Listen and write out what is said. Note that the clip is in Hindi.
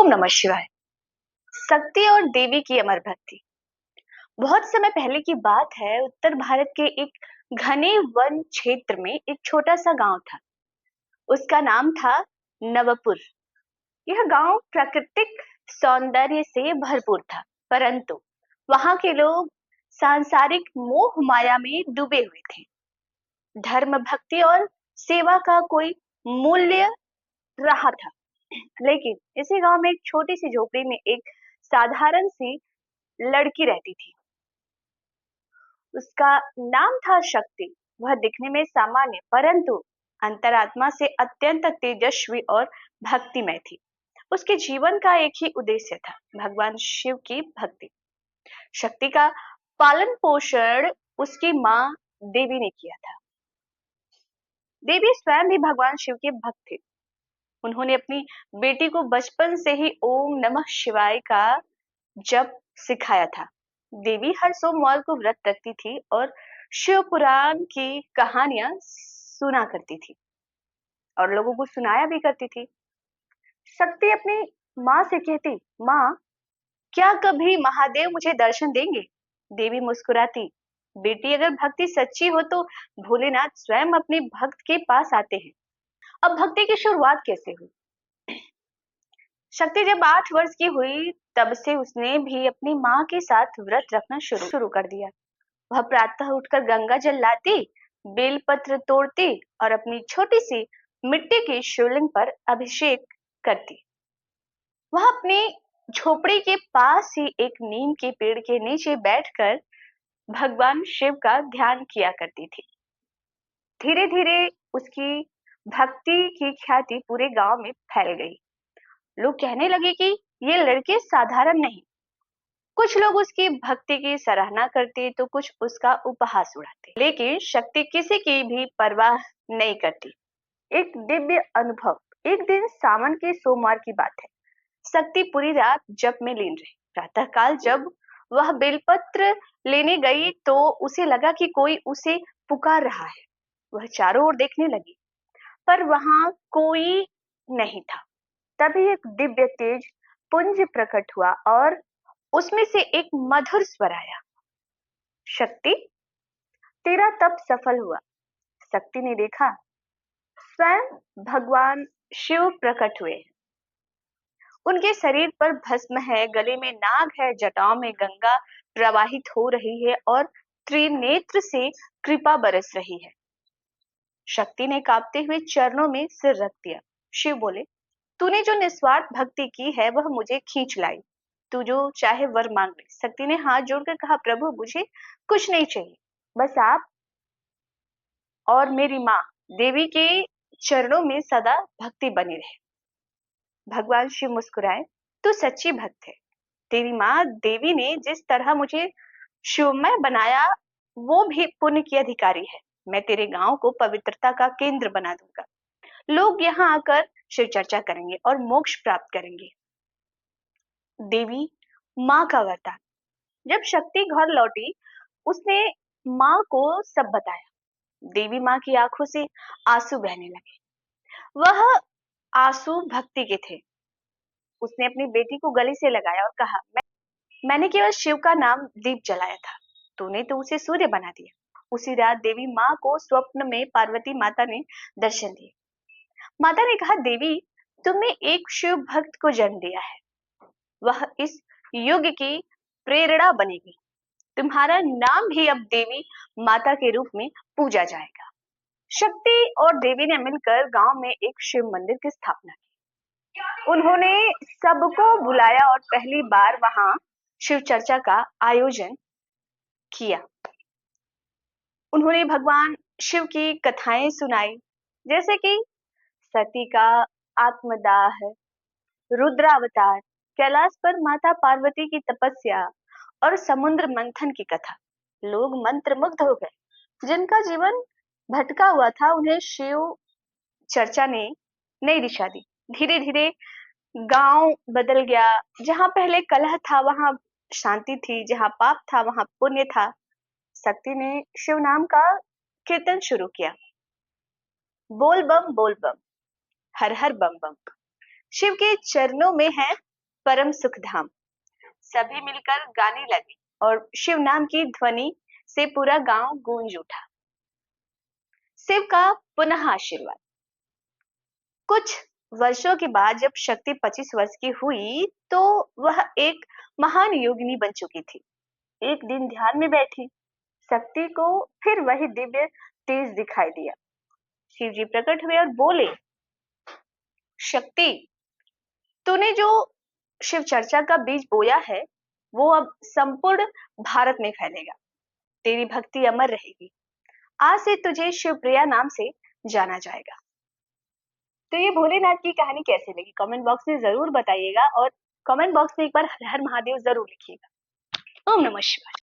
ओम नमः शिवाय। शक्ति और देवी की अमर भक्ति। बहुत समय पहले की बात है। उत्तर भारत के एक घने वन क्षेत्र में एक छोटा सा गांव था। उसका नाम था नवपुर। यह गांव प्राकृतिक सौंदर्य से भरपूर था, परंतु वहां के लोग सांसारिक मोह माया में डूबे हुए थे। धर्म, भक्ति और सेवा का कोई मूल्य रहा था। लेकिन इसी गांव में एक छोटी सी झोपड़ी में एक साधारण सी लड़की रहती थी। उसका नाम था शक्ति। वह दिखने में सामान्य, परंतु अंतरात्मा से अत्यंत तेजस्वी और भक्तिमय थी। उसके जीवन का एक ही उद्देश्य था, भगवान शिव की भक्ति। शक्ति का पालन पोषण उसकी माँ देवी ने किया था। देवी स्वयं भी भगवान शिव के भक्त थे। उन्होंने अपनी बेटी को बचपन से ही ओम नमः शिवाय का जप सिखाया था। देवी हर सोमवार को व्रत रखती थी और शिव पुराण की कहानियां सुना करती थी और लोगों को सुनाया भी करती थी। शक्ति अपनी माँ से कहती, माँ, क्या कभी महादेव मुझे दर्शन देंगे? देवी मुस्कुराती, बेटी, अगर भक्ति सच्ची हो तो भोलेनाथ स्वयं अपने भक्त के पास आते हैं। अब भक्ति की शुरुआत कैसे हुई? शक्ति जब 8 वर्ष की हुई, तब से उसने भी अपनी माँ के साथ व्रत रखना शुरू कर दिया। वह प्रातः उठकर गंगा जल लाती, बेलपत्र तोड़ती और अपनी छोटी सी मिट्टी की शिवलिंग पर अभिषेक करती। वह अपनी झोपड़ी के पास ही एक नीम के पेड़ के नीचे बैठकर भगवान शिव का ध्यान किया करती थी। धीरे धीरे उसकी भक्ति की ख्याति पूरे गांव में फैल गई। लोग कहने लगे कि ये लड़के साधारण नहीं। कुछ लोग उसकी भक्ति की सराहना करते तो कुछ उसका उपहास उड़ाते, लेकिन शक्ति किसी की भी परवाह नहीं करती। एक दिव्य अनुभव। एक दिन सावन के सोमवार की बात है। शक्ति पूरी रात जप में लीन रही। प्रातःकाल जब वह बेलपत्र लेने गई तो उसे लगा कि कोई उसे पुकार रहा है। वह चारों ओर देखने लगी, पर वहां कोई नहीं था। तभी एक दिव्य तेज पुंज प्रकट हुआ और उसमें से एक मधुर स्वर आया, शक्ति, तेरा तप सफल हुआ। शक्ति ने देखा, स्वयं भगवान शिव प्रकट हुए। उनके शरीर पर भस्म है, गले में नाग है, जटाओं में गंगा प्रवाहित हो रही है और त्रिनेत्र से कृपा बरस रही है। शक्ति ने कांपते हुए चरणों में सिर रख दिया। शिव बोले, तूने जो निस्वार्थ भक्ति की है वह मुझे खींच लाई। तू जो चाहे वर मांग ले। शक्ति ने हाथ जोड़कर कहा, प्रभु, मुझे कुछ नहीं चाहिए, बस आप और मेरी माँ देवी के चरणों में सदा भक्ति बनी रहे। भगवान शिव मुस्कुराए, तू सच्ची भक्त है। तेरी माँ देवी ने जिस तरह मुझे शिवमय बनाया, वो भी पुण्य की अधिकारी है। मैं तेरे गांव को पवित्रता का केंद्र बना दूंगा। लोग यहाँ आकर शिव चर्चा करेंगे और मोक्ष प्राप्त करेंगे। देवी माँ का वरदान। जब शक्ति घर लौटी, उसने माँ को सब बताया। देवी माँ की आंखों से आंसू बहने लगे। वह आंसू भक्ति के थे। उसने अपनी बेटी को गले से लगाया और कहा, मैंने केवल शिव का नाम दीप जलाया था, तूने तो उसे सूर्य बना दिया। उसी रात देवी माँ को स्वप्न में पार्वती माता ने दर्शन दिए। माता ने कहा, देवी, तुमने एक शिव भक्त को जन्म दिया है। वह इस युग की प्रेरणा बनेगी। तुम्हारा नाम भी अब देवी माता के रूप में पूजा जाएगा। शक्ति और देवी ने मिलकर गांव में एक शिव मंदिर की स्थापना की। उन्होंने सबको बुलाया और पहली बार वहां शिव चर्चा का आयोजन किया। उन्होंने भगवान शिव की कथाएं सुनाई, जैसे कि सती का आत्मदाह, रुद्रावतार, कैलाश पर माता पार्वती की तपस्या और समुद्र मंथन की कथा। लोग मंत्रमुग्ध हो गए। जिनका जीवन भटका हुआ था, उन्हें शिव चर्चा ने नई दिशा दी। धीरे धीरे गांव बदल गया। जहां पहले कलह था वहां शांति थी, जहां पाप था वहां पुण्य था। शक्ति ने शिव नाम का कीर्तन शुरू किया। बोल बम, हर हर बम बम। शिव के चरणों में है परम सुख धाम। सभी मिलकर गाने लगे और शिव नाम की ध्वनि से पूरा गांव गूंज उठा। शिव का पुनः आशीर्वाद। कुछ वर्षों के बाद जब शक्ति 25 वर्ष की हुई तो वह एक महान योगिनी बन चुकी थी। एक दिन ध्यान में बैठी शक्ति को फिर वही दिव्य तेज दिखाई दिया। शिव जी प्रकट हुए और बोले, शक्ति, तूने जो शिव चर्चा का बीज बोया है वो अब संपूर्ण भारत में फैलेगा। तेरी भक्ति अमर रहेगी। आज से तुझे शिवप्रिया नाम से जाना जाएगा। तो ये भोलेनाथ की कहानी कैसी लगी कमेंट बॉक्स में जरूर बताइएगा और कमेंट बॉक्स में एक बार हर हर महादेव जरूर लिखिएगा। ओम नमः शिवाय।